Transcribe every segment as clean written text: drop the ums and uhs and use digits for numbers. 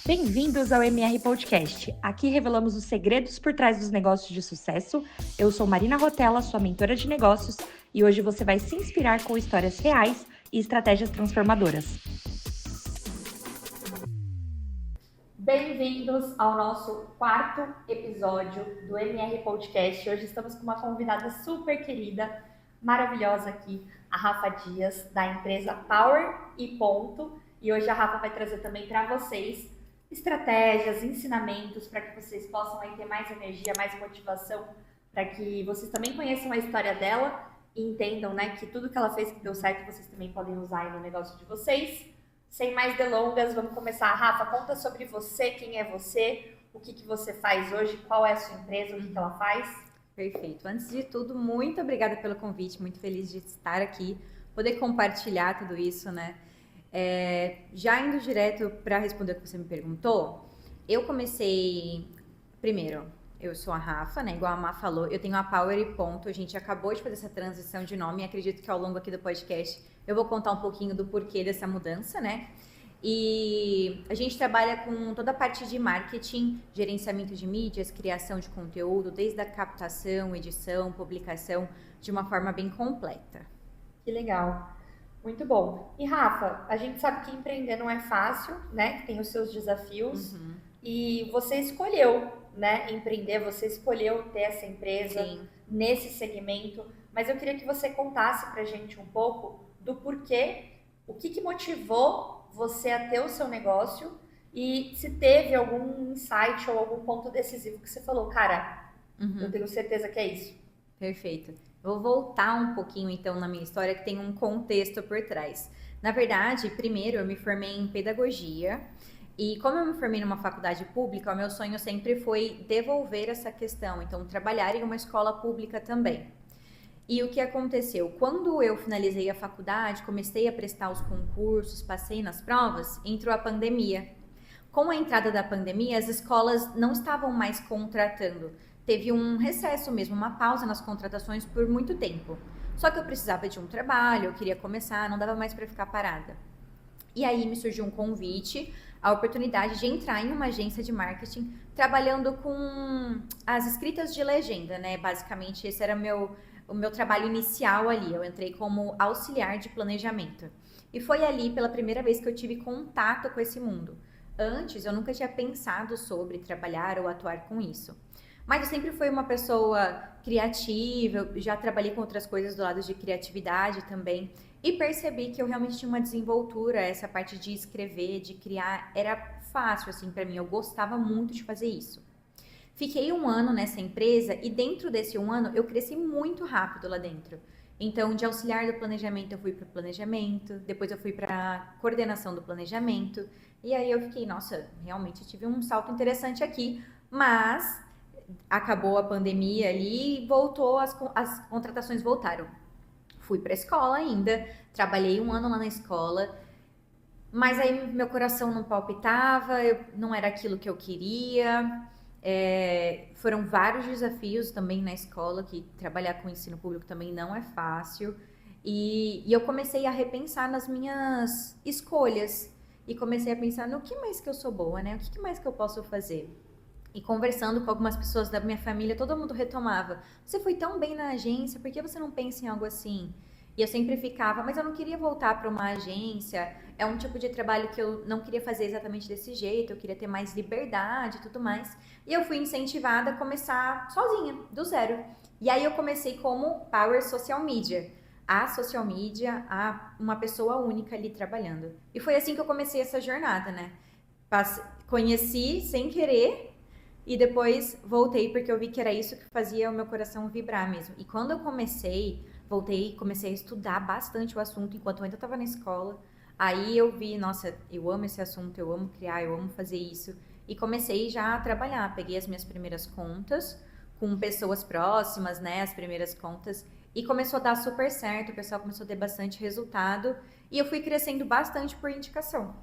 Bem-vindos ao MR Podcast. Aqui revelamos os segredos por trás dos negócios de sucesso. Eu sou Marina Rotella, sua mentora de negócios, e hoje você vai se inspirar com histórias reais e estratégias transformadoras. Bem-vindos ao nosso quarto episódio do MR Podcast. Hoje estamos com uma convidada super querida, maravilhosa aqui, a Rafa Dias, da empresa Power e Ponto. E hoje a Rafa vai trazer também para vocês estratégias, ensinamentos para que vocês possam aí ter mais energia, mais motivação, para que vocês também conheçam a história dela e entendam, né, que tudo que ela fez que deu certo, vocês também podem usar aí no negócio de vocês. Sem mais delongas, vamos começar. Rafa, conta sobre você, quem é você, o que você faz hoje, qual é a sua empresa, o que ela faz. Perfeito. Antes de tudo, muito obrigada pelo convite, muito feliz de estar aqui, poder compartilhar tudo isso, né? Já indo direto para responder o que você me perguntou, eu comecei, primeiro, eu sou a Rafa, né? Igual a Má falou, eu tenho a Power e Ponto, a gente acabou de fazer essa transição de nome e acredito que ao longo aqui do podcast eu vou contar um pouquinho do porquê dessa mudança, né? E a gente trabalha com toda a parte de marketing, gerenciamento de mídias, criação de conteúdo, desde a captação, edição, publicação, de uma forma bem completa. Que legal. Muito bom. E Rafa, a gente sabe que empreender não é fácil, né? Tem os seus desafios. E você escolheu, né, empreender, você escolheu ter essa empresa. Sim. Nesse segmento. Mas eu queria que você contasse pra gente um pouco do porquê, o que motivou você a ter o seu negócio e se teve algum insight ou algum ponto decisivo que você falou, cara, eu tenho certeza que é isso. Perfeito. Vou voltar um pouquinho então na minha história, que tem um contexto por trás. Na verdade, primeiro eu me formei em pedagogia e como eu me formei numa faculdade pública, o meu sonho sempre foi devolver essa questão, então trabalhar em uma escola pública também. E o que aconteceu? Quando eu finalizei a faculdade, comecei a prestar os concursos, passei nas provas, entrou a pandemia. Com a entrada da pandemia, as escolas não estavam mais contratando. Teve um recesso mesmo, uma pausa nas contratações por muito tempo. Só que eu precisava de um trabalho, eu queria começar, não dava mais para ficar parada. E aí me surgiu um convite, a oportunidade de entrar em uma agência de marketing, trabalhando com as escritas de legenda, né? Basicamente, esse era o meu trabalho inicial ali. Eu entrei como auxiliar de planejamento. E foi ali pela primeira vez que eu tive contato com esse mundo. Antes, eu nunca tinha pensado sobre trabalhar ou atuar com isso. Mas eu sempre fui uma pessoa criativa, eu já trabalhei com outras coisas do lado de criatividade também. E percebi que eu realmente tinha uma desenvoltura, essa parte de escrever, de criar, era fácil assim para mim, eu gostava muito de fazer isso. Fiquei um ano nessa empresa e dentro desse um ano eu cresci muito rápido lá dentro. Então, de auxiliar do planejamento, eu fui para o planejamento, depois eu fui para a coordenação do planejamento, e aí eu fiquei, nossa, realmente tive um salto interessante aqui, mas acabou a pandemia ali e voltou, as contratações voltaram. Fui para a escola ainda, trabalhei um ano lá na escola, mas aí meu coração não palpitava, não era aquilo que eu queria. Foram vários desafios também na escola, que trabalhar com ensino público também não é fácil. E eu comecei a repensar nas minhas escolhas. E comecei a pensar no que mais que eu sou boa, né? O que mais que eu posso fazer? E conversando com algumas pessoas da minha família, todo mundo retomava. Você foi tão bem na agência, por que você não pensa em algo assim? E eu sempre ficava, mas eu não queria voltar para uma agência. É um tipo de trabalho que eu não queria fazer exatamente desse jeito. Eu queria ter mais liberdade e tudo mais. E eu fui incentivada a começar sozinha, do zero. E aí eu comecei como Power Social Media. A social media, uma pessoa única ali trabalhando. E foi assim que eu comecei essa jornada, né? Conheci sem querer e depois voltei porque eu vi que era isso que fazia o meu coração vibrar mesmo. E quando eu voltei, comecei a estudar bastante o assunto enquanto eu ainda estava na escola. Aí eu vi, nossa, eu amo esse assunto, eu amo criar, eu amo fazer isso. E comecei já a trabalhar. Peguei as minhas primeiras contas com pessoas próximas, né? As primeiras contas. E começou a dar super certo, o pessoal começou a ter bastante resultado. E eu fui crescendo bastante por indicação.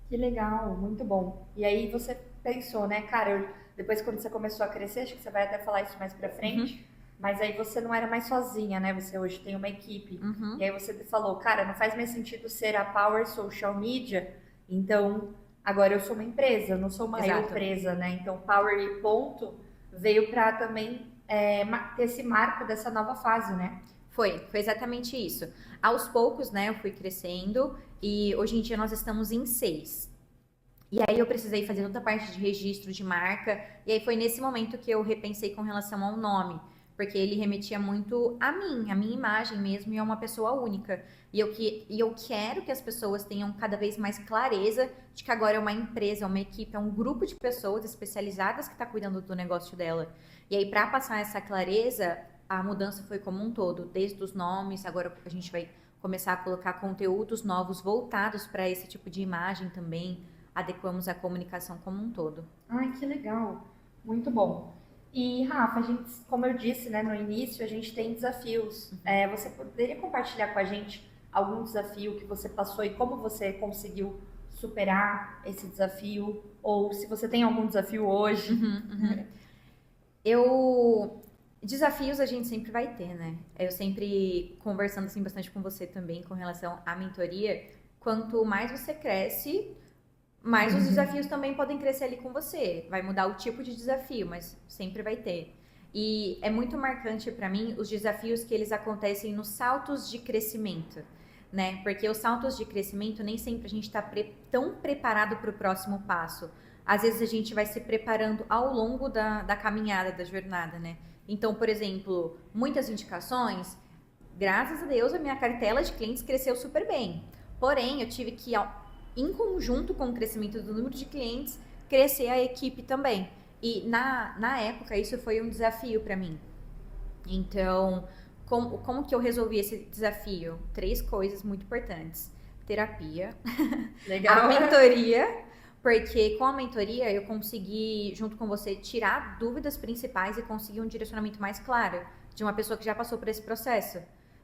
Que legal, muito bom. E aí você pensou, né, cara, depois quando você começou a crescer, acho que você vai até falar isso mais pra frente, mas aí você não era mais sozinha, né? Você hoje tem uma equipe. E aí você falou, cara, não faz mais sentido ser a Power Social Media, então Agora eu sou uma empresa, eu não sou uma Exato. empresa, né? Então, Power e Ponto veio para também ter esse marco dessa nova fase, né? Foi exatamente isso. Aos poucos, né, eu fui crescendo e hoje em dia nós estamos em 6. E aí eu precisei fazer toda a parte de registro de marca, e aí foi nesse momento que eu repensei com relação ao nome, porque ele remetia muito a mim, a minha imagem mesmo, e a uma pessoa única. E eu quero que as pessoas tenham cada vez mais clareza de que agora é uma empresa, é uma equipe, é um grupo de pessoas especializadas que está cuidando do negócio dela. E aí, para passar essa clareza, a mudança foi como um todo, desde os nomes, agora a gente vai começar a colocar conteúdos novos voltados para esse tipo de imagem também, adequamos a comunicação como um todo. Ai, que legal. Muito bom. E, Rafa, a gente, como eu disse, né, no início, a gente tem desafios. Você poderia compartilhar com a gente algum desafio que você passou e como você conseguiu superar esse desafio? Ou se você tem algum desafio hoje? Desafios a gente sempre vai ter, né? Eu sempre conversando assim bastante com você também com relação à mentoria, quanto mais você cresce, mais os desafios também podem crescer ali com você. Vai mudar o tipo de desafio, mas sempre vai ter. E é muito marcante para mim os desafios que eles acontecem nos saltos de crescimento, né? Porque os saltos de crescimento nem sempre a gente está tão preparado para o próximo passo. Às vezes a gente vai se preparando ao longo da caminhada, da jornada, né? Então, por exemplo, muitas indicações, graças a Deus, a minha cartela de clientes cresceu super bem. Porém, eu tive que, em conjunto com o crescimento do número de clientes, crescer a equipe também. E na época, isso foi um desafio para mim. Então, como que eu resolvi esse desafio? 3 coisas muito importantes. Terapia, Legal. a mentoria, porque com a mentoria eu consegui, junto com você, tirar dúvidas principais e conseguir um direcionamento mais claro de uma pessoa que já passou por esse processo.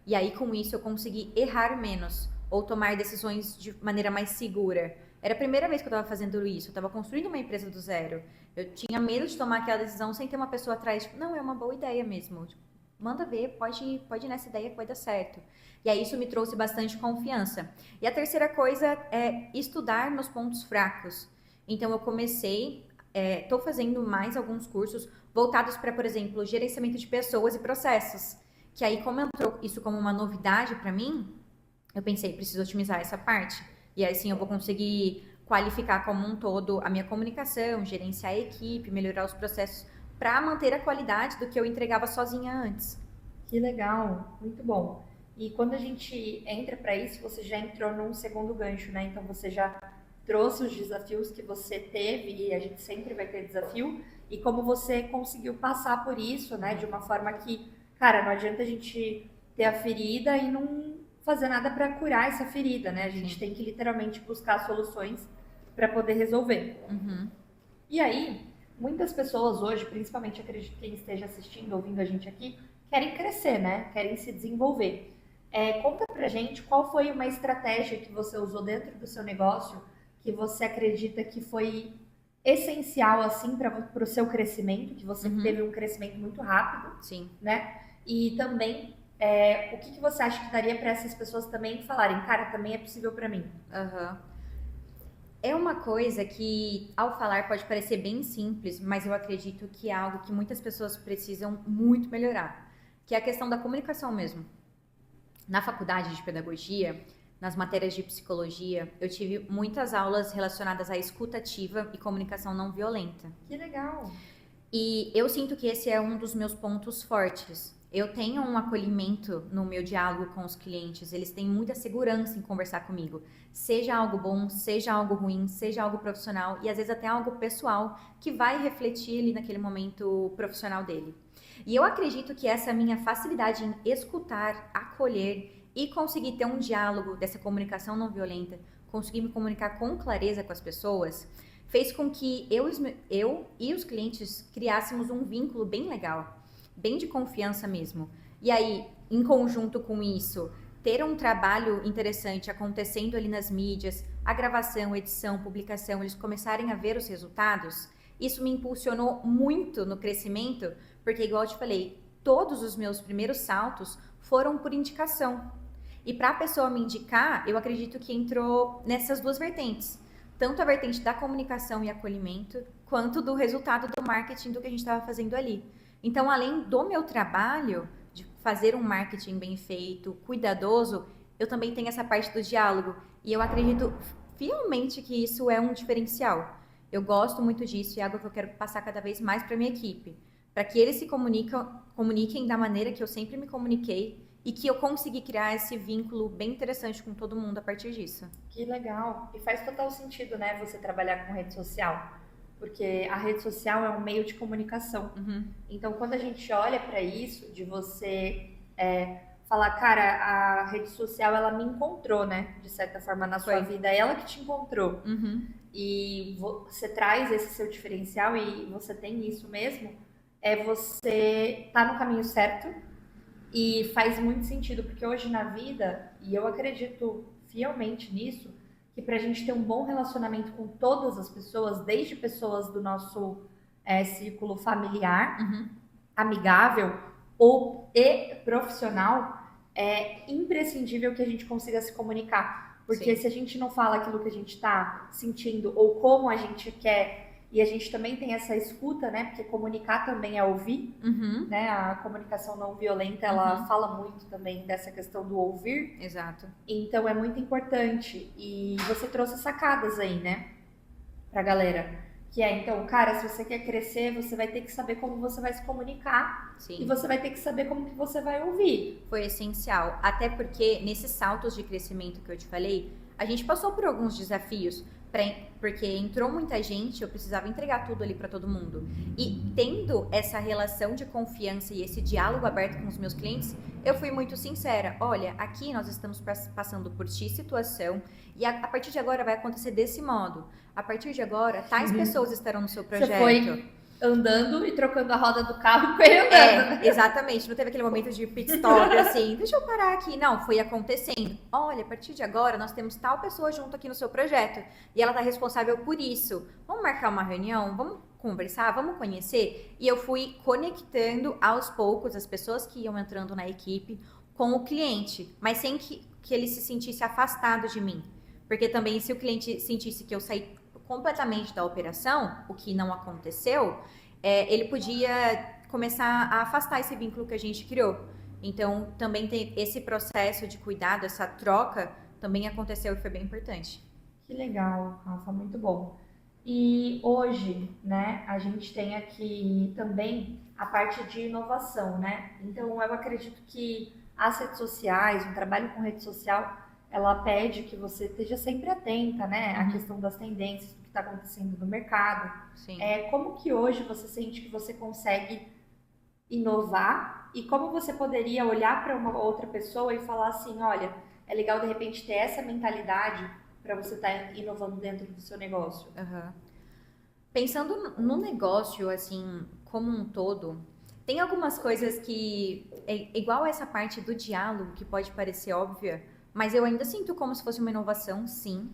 E aí, com isso, eu consegui errar menos ou tomar decisões de maneira mais segura. Era a primeira vez que eu estava fazendo isso, eu estava construindo uma empresa do zero. Eu tinha medo de tomar aquela decisão sem ter uma pessoa atrás, tipo, não, é uma boa ideia mesmo. Tipo, manda ver, pode ir nessa ideia que vai dar certo. E aí isso me trouxe bastante confiança. E a terceira coisa é estudar meus pontos fracos. Então eu comecei, estou fazendo mais alguns cursos voltados para, por exemplo, gerenciamento de pessoas e processos. Que aí, como entrou isso como uma novidade para mim, eu pensei, preciso otimizar essa parte. E aí sim eu vou conseguir qualificar como um todo a minha comunicação, gerenciar a equipe, melhorar os processos para manter a qualidade do que eu entregava sozinha antes. Que legal, muito bom. E quando a gente entra para isso, você já entrou num segundo gancho, né? Então você já trouxe os desafios que você teve e a gente sempre vai ter desafio e como você conseguiu passar por isso, né? De uma forma que, cara, não adianta a gente ter a ferida e não fazer nada para curar essa ferida, né? A gente tem que literalmente buscar soluções para poder resolver. E aí, muitas pessoas hoje, principalmente acredito quem esteja assistindo, ouvindo a gente aqui, querem crescer, né? Querem se desenvolver. Conta pra gente qual foi uma estratégia que você usou dentro do seu negócio que você acredita que foi essencial assim para o seu crescimento, que você teve um crescimento muito rápido, Sim. né? E também o que você acha que daria para essas pessoas também falarem, cara, também é possível para mim? É uma coisa que, ao falar, pode parecer bem simples, mas eu acredito que é algo que muitas pessoas precisam muito melhorar, que é a questão da comunicação mesmo. Na faculdade de pedagogia, nas matérias de psicologia, eu tive muitas aulas relacionadas à escuta ativa e comunicação não violenta. Que legal! E eu sinto que esse é um dos meus pontos fortes. Eu tenho um acolhimento no meu diálogo com os clientes, eles têm muita segurança em conversar comigo. Seja algo bom, seja algo ruim, seja algo profissional e às vezes até algo pessoal que vai refletir ali naquele momento profissional dele. E eu acredito que essa minha facilidade em escutar, acolher e conseguir ter um diálogo dessa comunicação não violenta, conseguir me comunicar com clareza com as pessoas, fez com que eu e os clientes criássemos um vínculo bem legal, bem de confiança mesmo. E aí, em conjunto com isso, ter um trabalho interessante acontecendo ali nas mídias, a gravação, edição, publicação, eles começarem a ver os resultados, isso me impulsionou muito no crescimento, porque igual eu te falei, todos os meus primeiros saltos foram por indicação. E para a pessoa me indicar, eu acredito que entrou nessas duas vertentes. tanto a vertente da comunicação e acolhimento, quanto do resultado do marketing do que a gente estava fazendo ali. Então, além do meu trabalho, de fazer um marketing bem feito, cuidadoso, eu também tenho essa parte do diálogo. E eu acredito fielmente que isso é um diferencial. Eu gosto muito disso e é algo que eu quero passar cada vez mais para minha equipe. Para que eles se comuniquem da maneira que eu sempre me comuniquei e que eu consegui criar esse vínculo bem interessante com todo mundo a partir disso. Que legal. E faz total sentido, né, você trabalhar com rede social. Porque a rede social é um meio de comunicação. Então, quando a gente olha para isso, de você falar, cara, a rede social, ela me encontrou, né? De certa forma, na sua vida. É ela que te encontrou. E você traz esse seu diferencial e você tem isso mesmo. Você tá no caminho certo. E faz muito sentido, porque hoje na vida, e eu acredito fielmente nisso, que pra gente ter um bom relacionamento com todas as pessoas, desde pessoas do nosso círculo familiar, amigável e profissional, é imprescindível que a gente consiga se comunicar. Porque se a gente não fala aquilo que a gente tá sentindo ou como a gente quer, e a gente também tem essa escuta, né? Porque comunicar também é ouvir, né? A comunicação não violenta, ela fala muito também dessa questão do ouvir. Exato. Então é muito importante. E você trouxe sacadas aí, né? Pra galera. Que então, cara, se você quer crescer, você vai ter que saber como você vai se comunicar. Sim. E você vai ter que saber como que você vai ouvir. Foi essencial. Até porque nesses saltos de crescimento que eu te falei, a gente passou por alguns desafios. Porque entrou muita gente, eu precisava entregar tudo ali para todo mundo. E tendo essa relação de confiança e esse diálogo aberto com os meus clientes, eu fui muito sincera. Olha, aqui nós estamos passando por X situação e a partir de agora vai acontecer desse modo. A partir de agora, tais pessoas estarão no seu projeto. Você foi andando e trocando a roda do carro com ele andando. Exatamente. Não teve aquele momento de pit stop, assim, deixa eu parar aqui. Não, foi acontecendo. Olha, a partir de agora, nós temos tal pessoa junto aqui no seu projeto. E ela tá responsável por isso. Vamos marcar uma reunião? Vamos conversar? Vamos conhecer? E eu fui conectando aos poucos as pessoas que iam entrando na equipe com o cliente. Mas sem que ele se sentisse afastado de mim. Porque também se o cliente sentisse que eu saí completamente da operação, o que não aconteceu, ele podia começar a afastar esse vínculo que a gente criou. Então, também tem esse processo de cuidado, essa troca, também aconteceu e foi bem importante. Que legal, Rafa, muito bom. E hoje, né, a gente tem aqui também a parte de inovação, né? Então, eu acredito que as redes sociais, o trabalho com rede social, ela pede que você esteja sempre atenta, né, à questão das tendências, do que está acontecendo no mercado. Sim. Como que hoje você sente que você consegue inovar e como você poderia olhar para uma outra pessoa e falar assim, olha, é legal de repente ter essa mentalidade para você estar inovando dentro do seu negócio? Pensando no negócio, assim, como um todo, tem algumas coisas que, igual essa parte do diálogo, que pode parecer óbvia, mas eu ainda sinto como se fosse uma inovação, sim,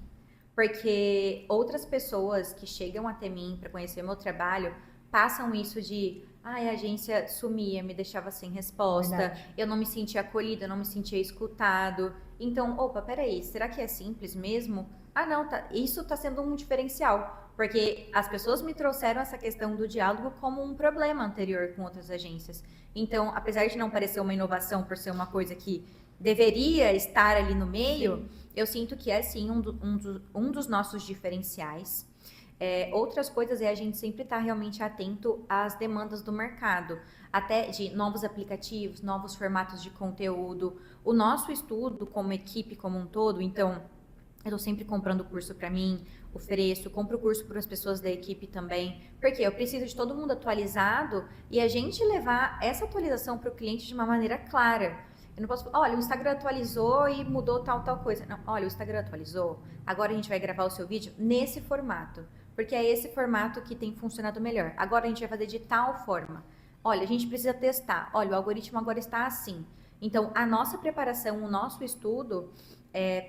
porque outras pessoas que chegam até mim para conhecer meu trabalho passam isso de, a agência sumia, me deixava sem resposta, Verdade. Eu não me sentia acolhida, eu não me sentia escutado. Então, opa, peraí, será que é simples mesmo? Ah, não, isso tá sendo um diferencial, porque as pessoas me trouxeram essa questão do diálogo como um problema anterior com outras agências. Então, apesar de não parecer uma inovação por ser uma coisa que deveria estar ali no meio, sim, eu sinto que é sim um dos nossos diferenciais. Outras coisas a gente sempre estar realmente atento às demandas do mercado, até de novos aplicativos, novos formatos de conteúdo, o nosso estudo como equipe como um todo. Então, eu estou sempre comprando curso para mim, compro curso para as pessoas da equipe também, porque eu preciso de todo mundo atualizado e a gente levar essa atualização para o cliente de uma maneira clara. Eu não posso falar, olha, o Instagram atualizou e mudou tal coisa. Não, olha, o Instagram atualizou, agora a gente vai gravar o seu vídeo nesse formato, porque é esse formato que tem funcionado melhor. Agora a gente vai fazer de tal forma. Olha, a gente precisa testar. Olha, o algoritmo agora está assim. Então, a nossa preparação, o nosso estudo,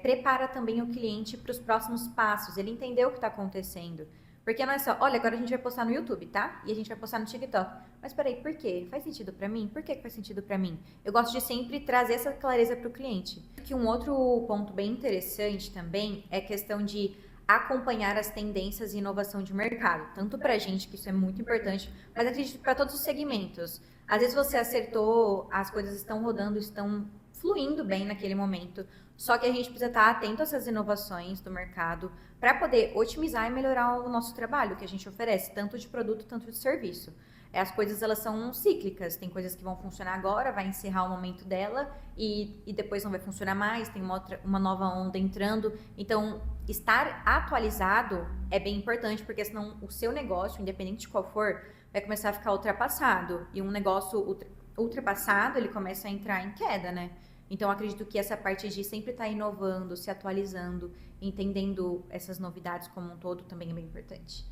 prepara também o cliente para os próximos passos. Ele entendeu o que está acontecendo. Porque não é só, olha, agora a gente vai postar no YouTube, tá? E a gente vai postar no TikTok. Mas peraí, por quê? Faz sentido pra mim? Por que faz sentido pra mim? Eu gosto de sempre trazer essa clareza pro cliente. Que um outro ponto bem interessante também é a questão de acompanhar as tendências e inovação de mercado. Tanto para a gente, que isso é muito importante, mas acredito para todos os segmentos. Às vezes você acertou, as coisas estão rodando, estão fluindo bem naquele momento. Só que a gente precisa estar atento a essas inovações do mercado para poder otimizar e melhorar o nosso trabalho que a gente oferece, tanto de produto, tanto de serviço. As coisas, elas são cíclicas, tem coisas que vão funcionar agora, vai encerrar o momento dela e depois não vai funcionar mais, tem uma nova onda entrando. Então, estar atualizado é bem importante, porque senão o seu negócio, independente de qual for, vai começar a ficar ultrapassado. E um negócio ultrapassado, ele começa a entrar em queda, né? Então, acredito que essa parte de sempre estar inovando, se atualizando, entendendo essas novidades como um todo também é bem importante.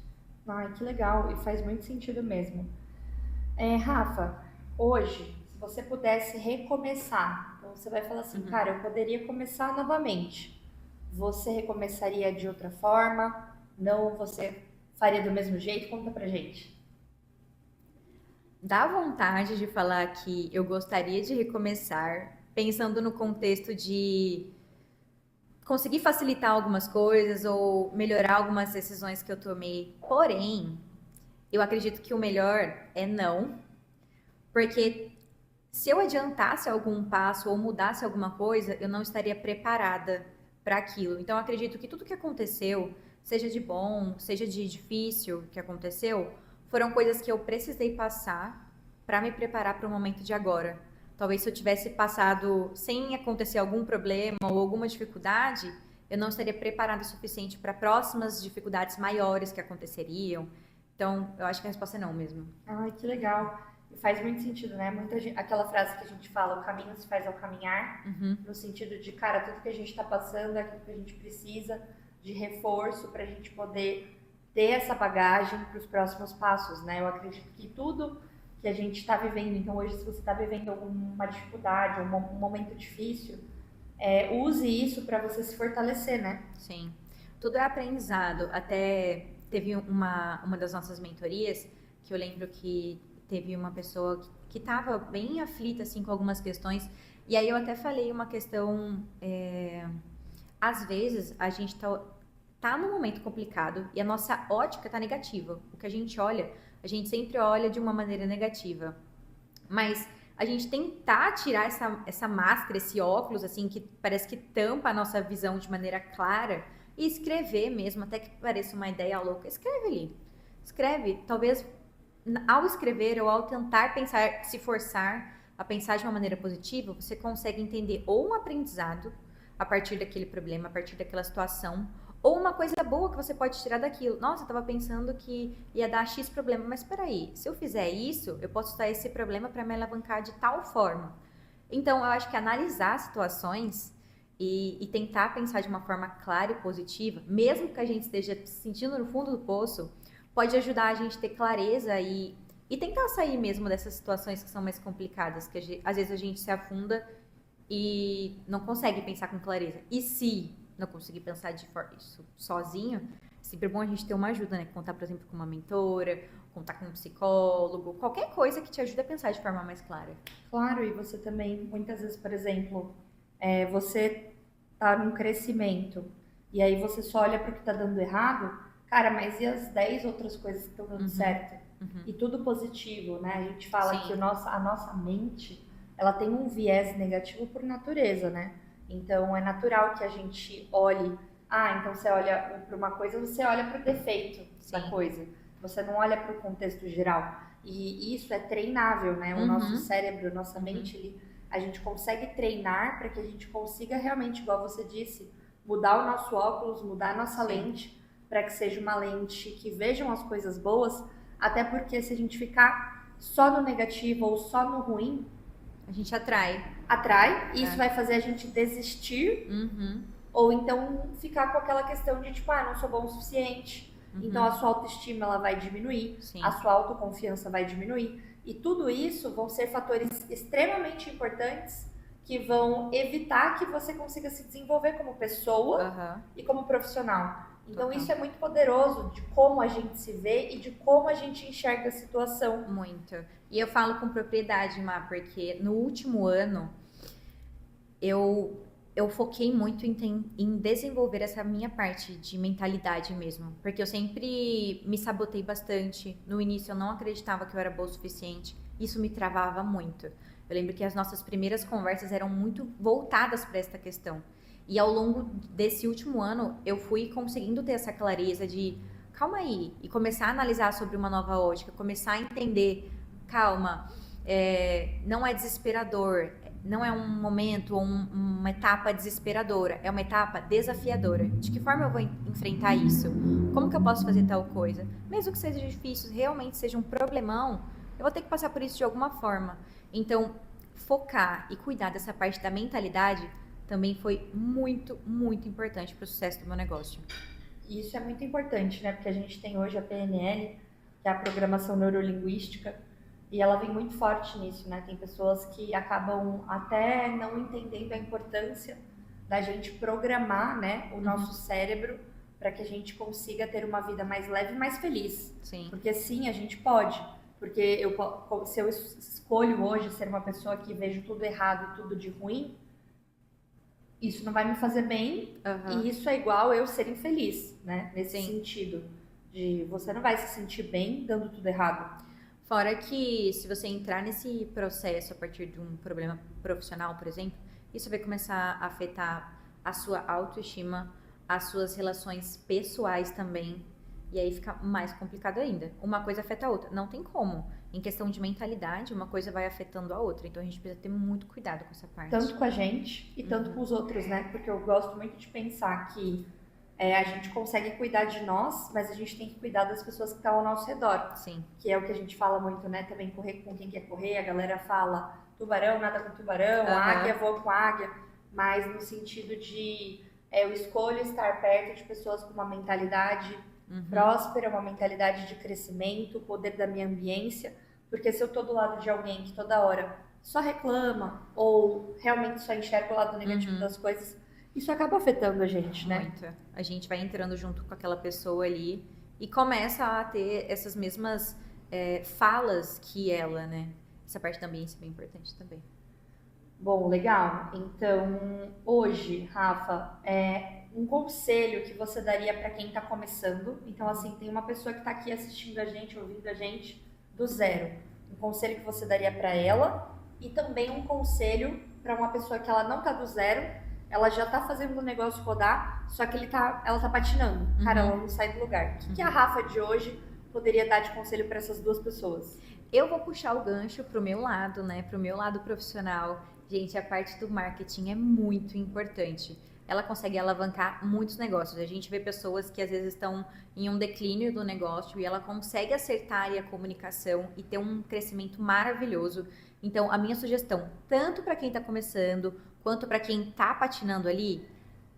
Ai, que legal, e faz muito sentido mesmo. Rafa, hoje, se você pudesse recomeçar, então você vai falar assim, cara, eu poderia começar novamente. Você recomeçaria de outra forma? Não, você faria do mesmo jeito? Conta pra gente. Dá vontade de falar que eu gostaria de recomeçar, pensando no contexto de conseguir facilitar algumas coisas ou melhorar algumas decisões que eu tomei. Porém, eu acredito que o melhor é não, porque se eu adiantasse algum passo ou mudasse alguma coisa, eu não estaria preparada para aquilo. Então, eu acredito que tudo que aconteceu, seja de bom, seja de difícil que aconteceu, foram coisas que eu precisei passar para me preparar para o momento de agora. Talvez se eu tivesse passado sem acontecer algum problema ou alguma dificuldade, eu não estaria preparada o suficiente para próximas dificuldades maiores que aconteceriam. Então, eu acho que a resposta é não mesmo. Ai, que legal. E faz muito sentido, né? Muita gente, aquela frase que a gente fala, o caminho se faz ao caminhar, no sentido de, cara, tudo que a gente está passando é aquilo que a gente precisa de reforço para a gente poder ter essa bagagem para os próximos passos, né? Eu acredito que tudo que a gente está vivendo, então hoje se você está vivendo alguma dificuldade, um momento difícil, use isso para você se fortalecer, né? Sim, tudo é aprendizado. Até teve uma das nossas mentorias que eu lembro que teve uma pessoa que estava bem aflita assim com algumas questões, e aí eu até falei uma questão, às vezes a gente tá num momento complicado e a nossa ótica tá negativa. O que a gente olha, a gente sempre olha de uma maneira negativa. Mas a gente tentar tirar essa máscara, esse óculos, assim, que parece que tampa a nossa visão de maneira clara e escrever mesmo, até que pareça uma ideia louca. Escreve ali. Escreve. Talvez ao escrever ou ao tentar pensar, se forçar a pensar de uma maneira positiva, você consegue entender ou um aprendizado a partir daquele problema, a partir daquela situação, ou uma coisa boa que você pode tirar daquilo. Nossa, eu estava pensando que ia dar X problema, mas peraí, se eu fizer isso, eu posso usar esse problema para me alavancar de tal forma. Então, eu acho que analisar situações e tentar pensar de uma forma clara e positiva, mesmo que a gente esteja se sentindo no fundo do poço, pode ajudar a gente a ter clareza e tentar sair mesmo dessas situações que são mais complicadas, que às vezes a gente se afunda e não consegue pensar com clareza. E se não conseguir pensar isso sozinho, é sempre bom a gente ter uma ajuda, né? Contar, por exemplo, com uma mentora, contar com um psicólogo, qualquer coisa que te ajude a pensar de forma mais clara. Claro, e você também, muitas vezes, por exemplo, você tá num crescimento e aí você só olha para o que tá dando errado, cara, mas e as 10 outras coisas que estão dando certo? E tudo positivo, né? A gente fala que a nossa mente, ela tem um viés negativo por natureza, né? Então, é natural que a gente olhe... então você olha para uma coisa, você olha para o defeito da coisa. Você não olha para o contexto geral. E isso é treinável, né? O nosso cérebro, nossa mente, a gente consegue treinar para que a gente consiga realmente, igual você disse, mudar o nosso óculos, mudar a nossa lente, para que seja uma lente que vejam as coisas boas, até porque se a gente ficar só no negativo ou só no ruim, a gente atrai, e isso vai fazer a gente desistir, ou então ficar com aquela questão de tipo, não sou bom o suficiente. Então a sua autoestima ela vai diminuir, a sua autoconfiança vai diminuir, e tudo isso vão ser fatores extremamente importantes que vão evitar que você consiga se desenvolver como pessoa e como profissional. Então isso é muito poderoso de como a gente se vê e de como a gente enxerga a situação. Muito. E eu falo com propriedade, Má, porque no último ano eu eu foquei muito em desenvolver essa minha parte de mentalidade mesmo, porque eu sempre me sabotei bastante. No início eu não acreditava que eu era boa o suficiente, isso me travava muito. Eu lembro que as nossas primeiras conversas eram muito voltadas para esta questão. E ao longo desse último ano, eu fui conseguindo ter essa clareza de calma aí, e começar a analisar sobre uma nova ótica, começar a entender, calma, não é desesperador, não é um momento ou uma etapa desesperadora, é uma etapa desafiadora. De que forma eu vou enfrentar isso? Como que eu posso fazer tal coisa? Mesmo que seja difícil, realmente seja um problemão, eu vou ter que passar por isso de alguma forma. Então, focar e cuidar dessa parte da mentalidade também foi muito, muito importante para o sucesso do meu negócio. E isso é muito importante, né? Porque a gente tem hoje a PNL, que é a programação neurolinguística, e ela vem muito forte nisso, né? Tem pessoas que acabam até não entendendo a importância da gente programar, né, o nosso cérebro para que a gente consiga ter uma vida mais leve e mais feliz. Sim. Porque sim, a gente pode. Porque se eu escolho hoje ser uma pessoa que vejo tudo errado e tudo de ruim, isso não vai me fazer bem, e isso é igual eu ser infeliz, né? Nesse sentido, de você não vai se sentir bem dando tudo errado. Fora que se você entrar nesse processo a partir de um problema profissional, por exemplo, isso vai começar a afetar a sua autoestima, as suas relações pessoais também, e aí fica mais complicado ainda. Uma coisa afeta a outra, não tem como. Em questão de mentalidade, uma coisa vai afetando a outra, então a gente precisa ter muito cuidado com essa parte. Tanto com a gente e tanto com os outros, né? Porque eu gosto muito de pensar que a gente consegue cuidar de nós, mas a gente tem que cuidar das pessoas que estão ao nosso redor. Sim. Que é o que a gente fala muito, né? Também correr com quem quer correr, a galera fala tubarão, nada com tubarão, águia, voa com águia, mas no sentido de eu escolho estar perto de pessoas com uma mentalidade próspera, uma mentalidade de crescimento, o poder da minha ambiência, porque se eu tô do lado de alguém que toda hora só reclama ou realmente só enxerga o lado negativo das coisas, isso acaba afetando a gente, né? Muito. A gente vai entrando junto com aquela pessoa ali e começa a ter essas mesmas falas que ela, né? Essa parte da ambiência é bem importante também. Bom, legal. Então, hoje, Rafa, um conselho que você daria para quem está começando. Então, assim, tem uma pessoa que está aqui assistindo a gente, ouvindo a gente do zero. Um conselho que você daria para ela e também um conselho para uma pessoa que ela não está do zero, ela já está fazendo o negócio rodar, só que ela tá patinando. Cara, ela não sai do lugar. O que a Rafa de hoje poderia dar de conselho para essas duas pessoas? Eu vou puxar o gancho pro meu lado, né? Pro meu lado profissional. Gente, a parte do marketing é muito importante. Ela consegue alavancar muitos negócios. A gente vê pessoas que às vezes estão em um declínio do negócio e ela consegue acertar ali a comunicação e ter um crescimento maravilhoso. Então, a minha sugestão, tanto para quem está começando, quanto para quem está patinando ali,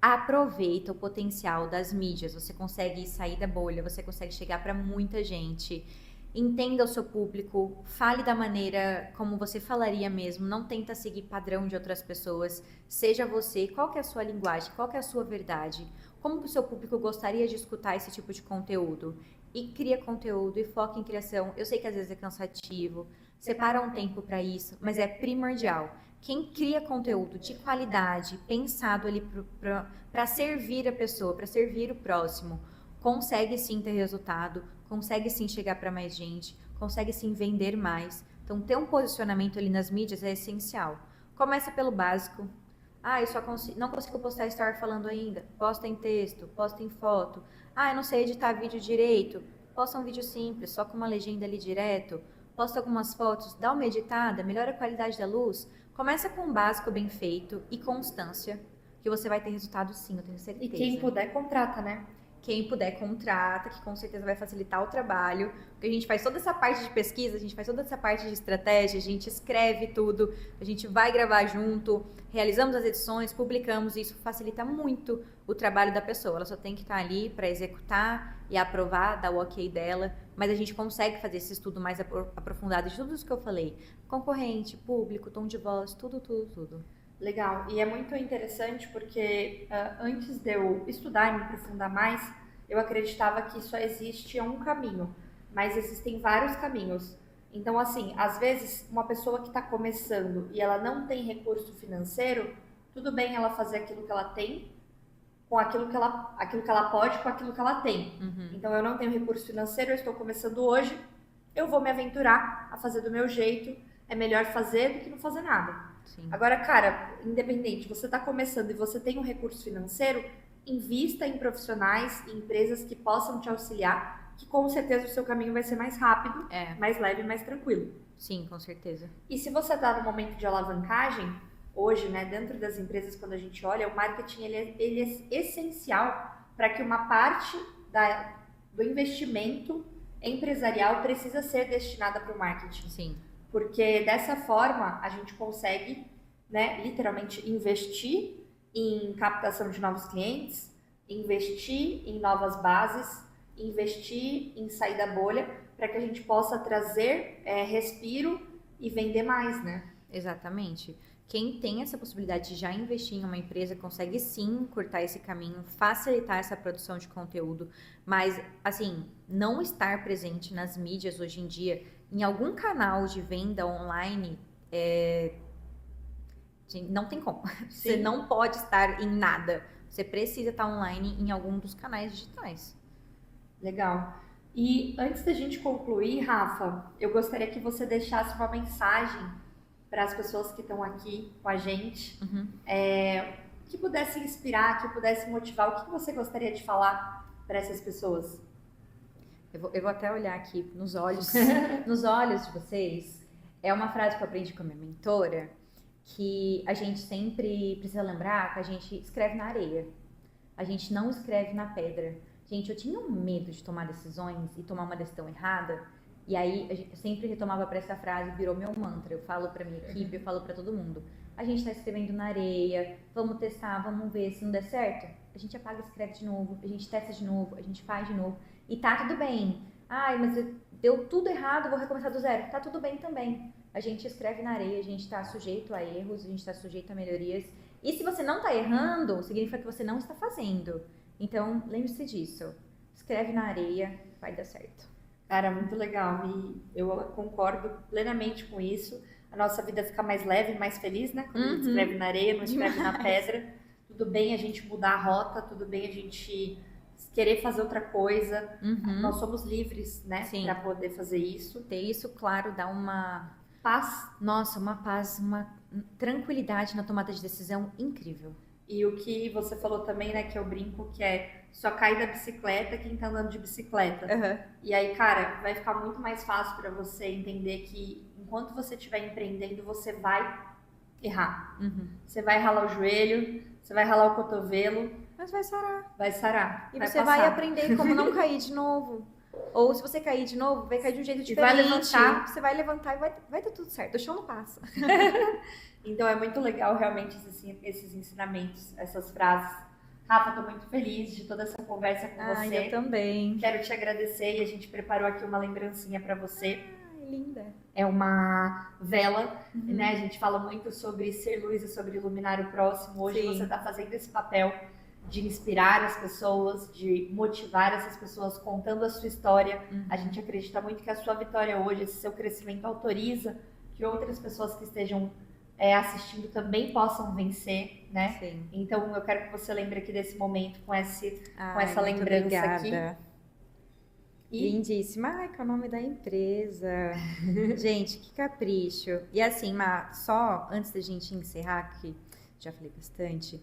aproveita o potencial das mídias. Você consegue sair da bolha, você consegue chegar para muita gente. Entenda o seu público, fale da maneira como você falaria mesmo, não tenta seguir padrão de outras pessoas, seja você, qual que é a sua linguagem, qual que é a sua verdade, como o seu público gostaria de escutar esse tipo de conteúdo, e cria conteúdo e foca em criação. Eu sei que às vezes é cansativo, separa um tempo para isso, mas é primordial. Quem cria conteúdo de qualidade, pensado ali para servir a pessoa, para servir o próximo, consegue sim ter resultado, consegue sim chegar para mais gente, consegue sim vender mais. Então, ter um posicionamento ali nas mídias é essencial. Começa pelo básico. Eu só não consigo postar story falando ainda. Posta em texto, posta em foto. Eu não sei editar vídeo direito. Posta um vídeo simples, só com uma legenda ali direto. Posta algumas fotos, dá uma editada, melhora a qualidade da luz. Começa com um básico bem feito e constância, que você vai ter resultado sim, eu tenho certeza. E quem puder, contrata, né? Quem puder, contrata, que com certeza vai facilitar o trabalho, porque a gente faz toda essa parte de pesquisa, a gente faz toda essa parte de estratégia, a gente escreve tudo, a gente vai gravar junto, realizamos as edições, publicamos, e isso facilita muito o trabalho da pessoa. Ela só tem que estar ali para executar e aprovar, dar o ok dela, mas a gente consegue fazer esse estudo mais aprofundado de tudo isso que eu falei. Concorrente, público, tom de voz, tudo. Legal, e é muito interessante porque antes de eu estudar e me aprofundar mais, eu acreditava que só existia um caminho, mas existem vários caminhos. Então, assim, às vezes, uma pessoa que está começando e ela não tem recurso financeiro, tudo bem ela fazer aquilo que ela tem, com aquilo que ela pode, com aquilo que ela tem. Então eu não tenho recurso financeiro, eu estou começando hoje, eu vou me aventurar a fazer do meu jeito, é melhor fazer do que não fazer nada. Sim. Agora, cara, independente, você está começando e você tem um recurso financeiro, invista em profissionais, em empresas que possam te auxiliar, que com certeza o seu caminho vai ser mais rápido, mais leve e mais tranquilo. Sim, com certeza. E se você está no momento de alavancagem, hoje, né, dentro das empresas, quando a gente olha, o marketing ele é essencial para que uma parte do investimento empresarial precisa ser destinada para o marketing. Sim. Porque dessa forma a gente consegue, né, literalmente investir em captação de novos clientes, investir em novas bases, investir em sair da bolha, para que a gente possa trazer respiro e vender mais, né? Exatamente. Quem tem essa possibilidade de já investir em uma empresa consegue sim cortar esse caminho, facilitar essa produção de conteúdo, mas assim, não estar presente nas mídias hoje em dia, em algum canal de venda online, não tem como. Sim. Você não pode estar em nada. Você precisa estar online em algum dos canais digitais. Legal. E antes da gente concluir, Rafa, eu gostaria que você deixasse uma mensagem para as pessoas que estão aqui com a gente, que pudesse inspirar, que pudesse motivar. O que você gostaria de falar para essas pessoas? Eu vou até olhar aqui nos olhos, nos olhos de vocês. É uma frase que eu aprendi com a minha mentora, que a gente sempre precisa lembrar que a gente escreve na areia. A gente não escreve na pedra. Gente, eu tinha um medo de tomar decisões e tomar uma decisão errada. E aí, eu sempre retomava para essa frase, virou meu mantra. Eu falo para minha equipe, eu falo para todo mundo. A gente está escrevendo na areia, vamos testar, vamos ver se não der certo. A gente apaga e escreve de novo, a gente testa de novo, a gente faz de novo. E tá tudo bem. Ai, mas deu tudo errado, vou recomeçar do zero. Tá tudo bem também. A gente escreve na areia, a gente está sujeito a erros, a gente está sujeito a melhorias. E se você não está errando, significa que você não está fazendo. Então, lembre-se disso. Escreve na areia, vai dar certo. Cara, muito legal. E eu concordo plenamente com isso. A nossa vida fica mais leve, mais feliz, né? Quando a gente escreve na areia, não escreve na pedra. Tudo bem a gente mudar a rota, tudo bem a gente querer fazer outra coisa. Nós somos livres, né? Para poder fazer isso. Ter isso, claro, dá uma paz. Nossa, uma paz, uma tranquilidade na tomada de decisão incrível. E o que você falou também, né, que eu brinco, que só cai da bicicleta quem tá andando de bicicleta. E aí, cara, vai ficar muito mais fácil para você entender que enquanto você estiver empreendendo, você vai errar. Você vai ralar o joelho, você vai ralar o cotovelo. Mas vai sarar. Vai sarar. E você vai aprender como não cair de novo. Ou se você cair de novo, vai cair de um jeito diferente. Vai levantar. Você vai levantar e vai dar tudo certo. O chão não passa. Então é muito legal realmente esses ensinamentos, essas frases. Rafa, tô muito feliz de toda essa conversa com você. Eu também. Quero te agradecer e a gente preparou aqui uma lembrancinha para você. Linda. É uma vela, né? A gente fala muito sobre ser luz e sobre iluminar o próximo. Hoje você tá fazendo esse papel de inspirar as pessoas, de motivar essas pessoas contando a sua história. A gente acredita muito que a sua vitória hoje, esse seu crescimento autoriza que outras pessoas que estejam assistindo também possam vencer, né? Sim. Então eu quero que você lembre aqui desse momento com essa lembrança obrigada. Aqui. Lindíssima. Ai, que é o nome da empresa. Gente, que capricho. E assim, só antes da gente encerrar, que já falei bastante,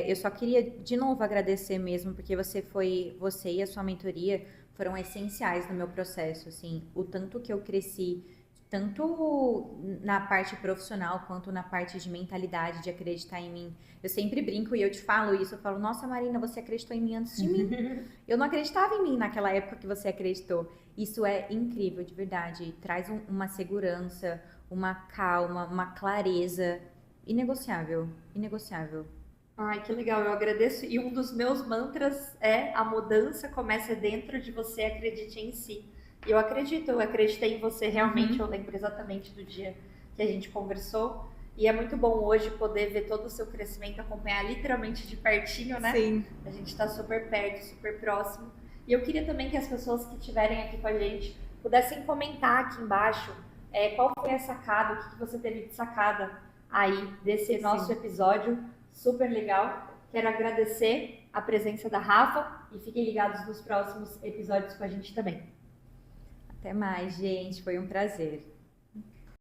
eu só queria de novo agradecer mesmo, porque você e a sua mentoria foram essenciais no meu processo, assim, o tanto que eu cresci, tanto na parte profissional quanto na parte de mentalidade, de acreditar em mim. Eu sempre brinco e eu te falo isso, eu falo, nossa Marina, você acreditou em mim antes de mim. Eu não acreditava em mim naquela época que você acreditou. Isso é incrível, de verdade. Traz uma segurança, uma calma, uma clareza inegociável, inegociável. Ai, que legal, eu agradeço. E um dos meus mantras é: a mudança começa dentro de você, acredite em si. E eu acreditei em você realmente, eu lembro exatamente do dia que a gente conversou. E é muito bom hoje poder ver todo o seu crescimento, acompanhar literalmente de pertinho, né? Sim. A gente tá super perto, super próximo. E eu queria também que as pessoas que estiverem aqui com a gente pudessem comentar aqui embaixo qual foi a sacada, o que você teve de sacada aí desse nosso episódio super legal. Quero agradecer a presença da Rafa e fiquem ligados nos próximos episódios com a gente também. Até mais, gente. Foi um prazer.